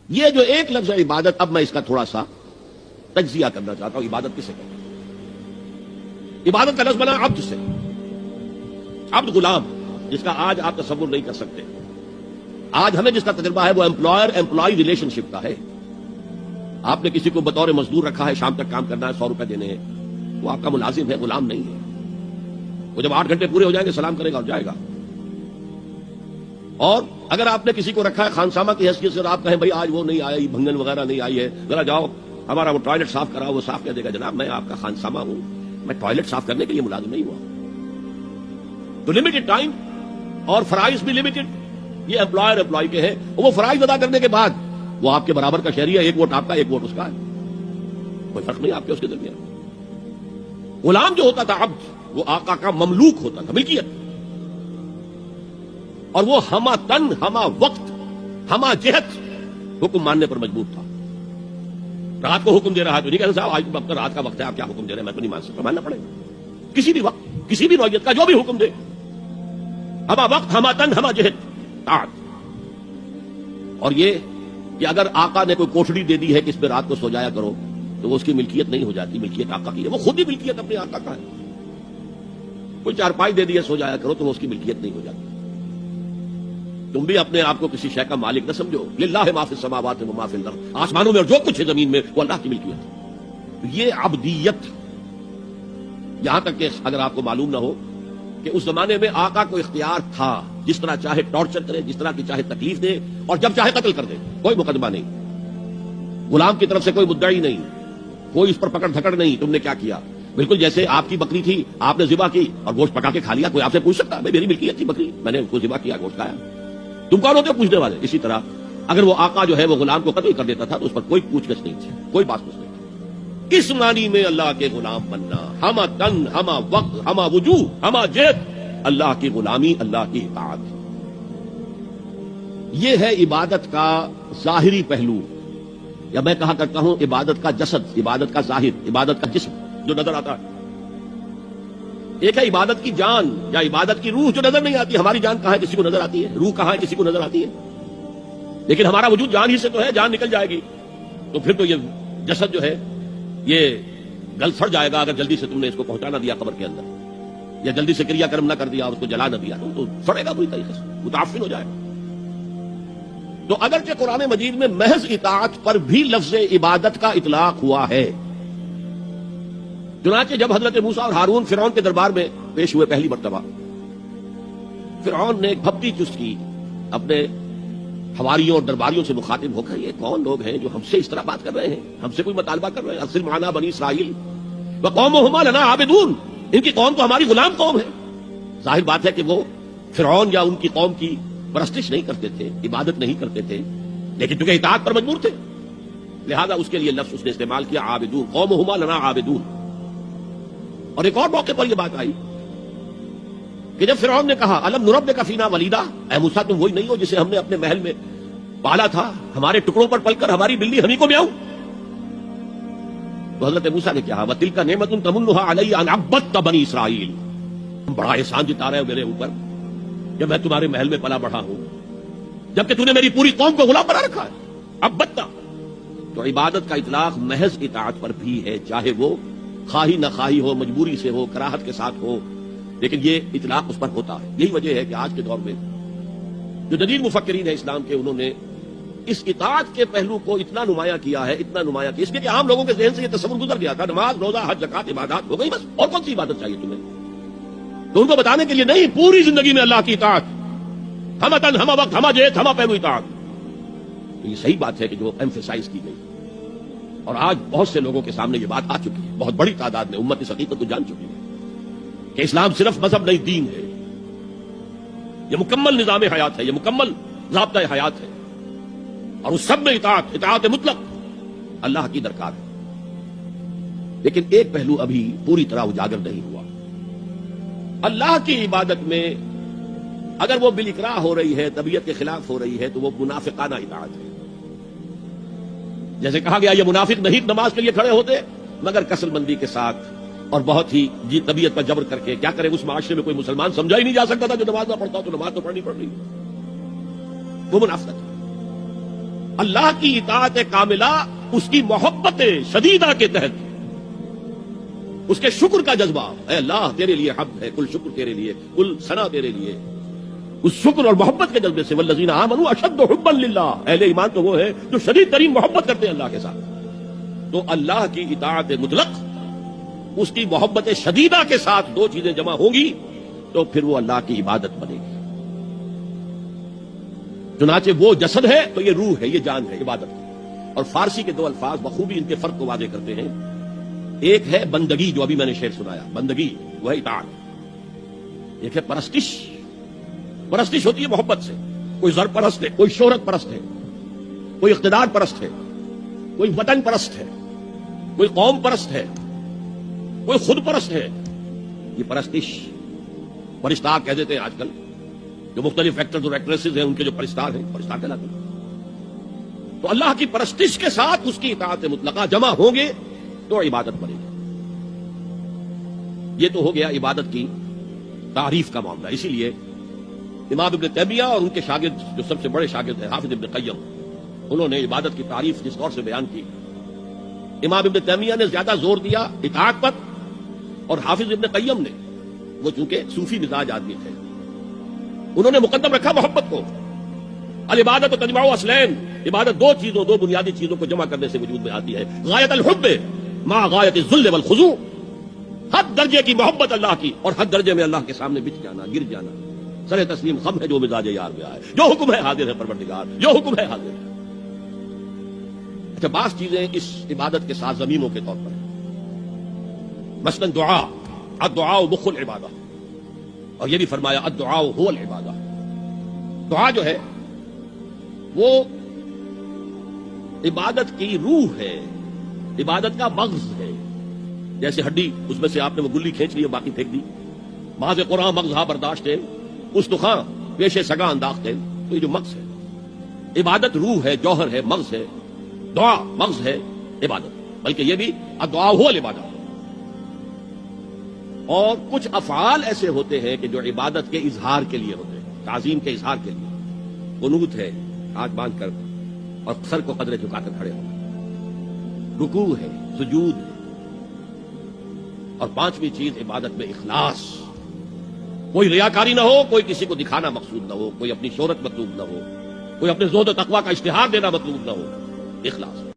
یہ جو ایک لفظ ہے عبادت، اب میں اس کا تھوڑا سا تجزیہ کرنا چاہتا ہوں. عبادت کسے کہتے ہیں؟ عبادت کا لفظ بنا عبد سے. عبد غلام، جس کا آج آپ تصور نہیں کر سکتے. آج ہمیں جس کا تجربہ ہے وہ امپلائر امپلائی ریلیشن شپ کا ہے. آپ نے کسی کو بطور مزدور رکھا ہے، شام تک کام کرنا ہے، 100 روپے دینے ہیں، وہ آپ کا ملازم ہے، غلام نہیں ہے. وہ جب 8 گھنٹے پورے ہو جائیں گے سلام کرے گا اور جائے گا. اور اگر آپ نے کسی کو رکھا ہے خانسامہ کی حیثیت سے اور آپ کہیں بھائی آج وہ نہیں آیا، بھنگن وغیرہ نہیں آئی ہے، ذرا جاؤ ہمارا وہ ٹوائلٹ صاف کراؤ، وہ صاف کر دے گا. جناب میں آپ کا خانسامہ ہوں، میں ٹوائلٹ صاف کرنے کے لیے ملازم نہیں ہوا. تو لمیٹڈ ٹائم اور فرائض بھی لمیٹڈ. یہ امپلائر امپلائی کے ہیں، وہ فرائض ادا کرنے کے بعد وہ آپ کے برابر کا شہری ہے. 1 ووٹ آپ کا، 1 ووٹ اس کا ہے، کوئی فرق نہیں آپ کے اس کے درمیان. غلام جو ہوتا تھا عبد، وہ آقا کا مملوک ہوتا تھا، ملکیت. اور وہ ہما تن ہما وقت ہما جہت حکم ماننے پر مجبور تھا. رات کو حکم دے رہا ہے تو نہیں کہنا صاحب آج وقت رات کا وقت ہے، آپ کیا حکم دے رہے ہیں، میں تو نہیں مان سکتا. ماننا پڑے گا کسی بھی وقت، کسی بھی نوعیت کا جو بھی حکم دے. ہما وقت ہما تن ہما جہت طاعت. اور یہ کہ اگر آقا نے کوئی کوٹھڑی دے دی ہے کہ اس میں رات کو سو جایا کرو، تو وہ اس کی ملکیت نہیں ہو جاتی، ملکیت آقا کی ہے. وہ خود ہی ملکیت اپنے آقا کا ہے. کوئی چارپائی دے دی ہے سو جایا کرو، تو وہ اس کی ملکیت نہیں ہو جاتی. تم بھی اپنے آپ کو کسی شے کا مالک نہ سمجھو. للہ ما فی السماوات و ما فی الارض، آسمانوں میں اور جو کچھ ہے زمین میں وہ اللہ کی ملکیت ہے. یہ عبدیت، یہاں تک کہ اگر آپ کو معلوم نہ ہو کہ اس زمانے میں آقا کو اختیار تھا جس طرح چاہے ٹارچر کرے، جس طرح کی چاہے تکلیف دے، اور جب چاہے قتل کر دے، کوئی مقدمہ نہیں. غلام کی طرف سے کوئی مدعی نہیں، کوئی اس پر پکڑ دھکڑ نہیں. تم نے کیا کیا؟ بالکل جیسے آپ کی بکری تھی، آپ نے ذبح کی اور گوشت پکا کے کھا لیا. کوئی آپ سے پوچھ سکتا ہے میری ملکیت تھی بکری، میں نے اس کو ذبح کیا، گوشت کھایا، تم کون ہوتے ہو پوچھنے والے؟ اسی طرح اگر وہ آقا جو ہے وہ غلام کو قتل کر دیتا تھا تو اس پر کوئی پوچھ گچھ نہیں تھی، کوئی بات پوچھ نہیں تھی. اس معنی میں اللہ کے غلام بننا، ہما تن ہما وقت ہما وجوہ ہما جہت، اللہ کی غلامی، اللہ کی اطاعت. یہ ہے عبادت کا ظاہری پہلو، یا میں کہا کرتا ہوں عبادت کا جسد، عبادت کا ظاہر، عبادت کا جسم جو نظر آتا ہے. ایک ہے عبادت کی جان یا عبادت کی روح جو نظر نہیں آتی. ہماری جان کہاں ہے؟ کسی کو نظر آتی ہے. روح کہاں ہے؟ کسی کو نظر آتی ہے. لیکن ہمارا وجود جان ہی سے تو ہے. جان نکل جائے گی تو پھر تو یہ جسد جو ہے یہ گل سڑ جائے گا. اگر جلدی سے تم نے اس کو پہنچا نہ دیا قبر کے اندر، یا جلدی سے کریا کرم نہ کر دیا، اس کو جلا نہ دیا، تو سڑے گا بری طریقے سے، متعفن ہو جائے گا. تو اگرچہ قرآن مجید میں محض اطاعت پر بھی لفظ عبادت کا اطلاق ہوا ہے. چنانچہ جب حضرت موسیٰ اور ہارون فرعون کے دربار میں پیش ہوئے پہلی مرتبہ، فرعون نے ایک بھپتی چست کی اپنے حواریوں اور درباریوں سے مخاطب ہو کر، یہ کون لوگ ہیں جو ہم سے اس طرح بات کر رہے ہیں، ہم سے کوئی مطالبہ کر رہے ہیں؟ ارسل معنا بنی اسرائیل وقومہما لنا عابدون، ان کی قوم تو ہماری غلام قوم ہے. ظاہر بات ہے کہ وہ فرعون یا ان کی قوم کی پرستش نہیں کرتے تھے، عبادت نہیں کرتے تھے، لیکن چونکہ اطاعت پر مجبور تھے لہذا اس کے لیے لفظ اس نے استعمال کیا عابدون، قومہما لنا عابدون. اور ایک اور موقع پر یہ بات آئی کہ جب فرعون نے کہا الم نربک فینا ولیدا، اے موسیٰ تم وہی نہیں ہو جسے ہم نے اپنے محل میں پالا تھا، ہمارے ٹکڑوں پر پل کر ہماری بلی ہمیں کو میاؤں. تو حضرت موسیٰ نے کہا وَتِلْكَ نِعْمَةٌ تَمُنُّهَا عَلَيَّ أَنْ عَبَّدْتَ بَنِي إِسْرَائِيلَ، تم بڑا احسان جتا رہے ہو میرے اوپر کہ میں تمہارے محل میں پلا بڑھا ہوں، جبکہ تو نے میری پوری قوم کو غلام بنا رکھا ہے. عبدت، تو عبادت کا اطلاق محض اطاعت پر بھی ہے، چاہے وہ خواہی نہ خواہی ہو، مجبوری سے ہو، کراہت کے ساتھ ہو، لیکن یہ اطلاق اس پر ہوتا ہے. یہی وجہ ہے کہ آج کے دور میں جو جدید مفکرین ہیں اسلام کے، انہوں نے اس اطاعت کے پہلو کو اتنا نمایاں کیا ہے، اتنا نمایاں کیا، اس لیے کہ عام لوگوں کے ذہن سے یہ تصور گزر گیا تھا نماز روزہ حج زکات عبادات ہو گئی بس، اور کون سی عبادت چاہیے تمہیں. تو ان کو بتانے کے لیے نہیں، پوری زندگی میں اللہ کی اطاعت، ہما تن ہما وقت ہما جہت ہما پہلو اطاعت. تو یہ صحیح بات ہے کہ جو ایمفیسائز کی گئی، اور آج بہت سے لوگوں کے سامنے یہ بات آ چکی ہے، بہت بڑی تعداد میں امت اس حقیقت کو جان چکی ہے کہ اسلام صرف مذہب نہیں، دین ہے. یہ مکمل نظام حیات ہے، یہ مکمل ضابطہ حیات ہے، اور اس سب میں اطاعت مطلق اللہ کی درکار ہے. لیکن ایک پہلو ابھی پوری طرح اجاگر نہیں ہوا. اللہ کی عبادت میں اگر وہ بالاکراہ ہو رہی ہے، طبیعت کے خلاف ہو رہی ہے، تو وہ منافقانہ اطاعت ہے. جیسے کہا گیا یہ منافق نہیں نماز کے لیے کھڑے ہوتے مگر کسل مندی کے ساتھ اور بہت ہی طبیعت پر جبر کر کے. کیا کرے، اس معاشرے میں کوئی مسلمان سمجھا ہی نہیں جا سکتا تھا جو نماز نہ پڑھتا تو نماز تو پڑھنی پڑ رہی، وہ منافقت. اللہ کی اطاعت کاملہ اس کی محبت شدیدہ کے تحت، اس کے شکر کا جذبہ، اے اللہ تیرے لیے حمد ہے، کل شکر تیرے لیے، کل ثنا تیرے لیے، اس شکر اور محبت کے جذبے سے والذین آمنوا اشد حبا للہ، اہل ایمان تو وہ ہے جو شدید ترین محبت کرتے ہیں اللہ کے ساتھ. تو اللہ کی اطاعت مطلق، اس کی محبت شدیدہ کے ساتھ دو چیزیں جمع ہوں گی تو پھر وہ اللہ کی عبادت بنے گی. چنانچہ وہ جسد ہے تو یہ روح ہے، یہ جان ہے عبادت کی. اور فارسی کے دو الفاظ بخوبی ان کے فرق کو واضح کرتے ہیں. ایک ہے بندگی، جو ابھی میں نے شعر سنایا، بندگی وہ ہے اطاعت. ایک ہے پرستش. پرستش ہوتی ہے محبت سے. کوئی زر پرست ہے، کوئی شہرت پرست ہے، کوئی اقتدار پرست ہے، کوئی وطن پرست ہے، کوئی قوم پرست ہے، کوئی خود پرست ہے. یہ پرستش، پرستار کہہ دیتے ہیں آج کل جو مختلف ایکٹرز اور ایکٹریسز ہیں، ان کے جو پرستار ہیں، پرستار کہلاتے ہیں. تو اللہ کی پرستش کے ساتھ اس کی اطاعت مطلقہ جمع ہوں گے تو عبادت بنے گی. یہ تو ہو گیا عبادت کی تعریف کا معاملہ. اسی لیے امام ابن تیمیہ اور ان کے شاگرد جو سب سے بڑے شاگرد ہیں حافظ ابن قیم، انہوں نے عبادت کی تعریف جس طور سے بیان کی، امام ابن تیمیہ نے زیادہ زور دیا اطاعت پر، اور حافظ ابن قیم نے، وہ چونکہ صوفی مزاج آدمی تھے، انہوں نے مقدم رکھا محبت کو. العبادت تجمع اصلین، عبادت دو چیزوں، دو بنیادی چیزوں کو جمع کرنے سے وجود میں آتی ہے. غایت الحب مع غایت الذل والخضوع، حد درجے کی محبت اللہ کی اور حد درجے میں اللہ کے سامنے بچ جانا، گر جانا. سر تسلیم خم ہے جو مزاج یار میں آئے، جو حکم ہے حاضر ہے پروردگار، جو حکم ہے حاضر ہے. اچھا، بعض چیزیں اس عبادت کے ساتھ زمینوں کے طور پر ہیں. مثلاً دعا، الدعاء مخ العبادہ، اور یہ بھی فرمایا الدعاء هو العبادہ. دعا جو ہے وہ عبادت کی روح ہے، عبادت کا مغز ہے. جیسے ہڈی، اس میں سے آپ نے وہ گلی کھینچ لی اور باقی پھینک دی. ماذ قرآن مغزہ برداشت ہے، اس دخاں پیشے سگا انداخت ہے. تو یہ جو مغز ہے، عبادت روح ہے، جوہر ہے، مغز ہے. دعا مغز ہے عبادت، بلکہ یہ بھی الدعاء هو العبادہ. اور کچھ افعال ایسے ہوتے ہیں کہ جو عبادت کے اظہار کے لیے ہوتے ہیں، تعظیم کے اظہار کے لیے. قنوت ہے، ہاتھ باندھ کر اور سر کو قدرے جھکا کر کھڑے ہونا. رکوع ہے، سجود ہے. اور پانچویں چیز عبادت میں اخلاص. کوئی ریاکاری نہ ہو، کوئی کسی کو دکھانا مقصود نہ ہو، کوئی اپنی شہرت مطلوب نہ ہو، کوئی اپنے زہد و تقویٰ کا اشتہار دینا مطلوب نہ ہو. اخلاص.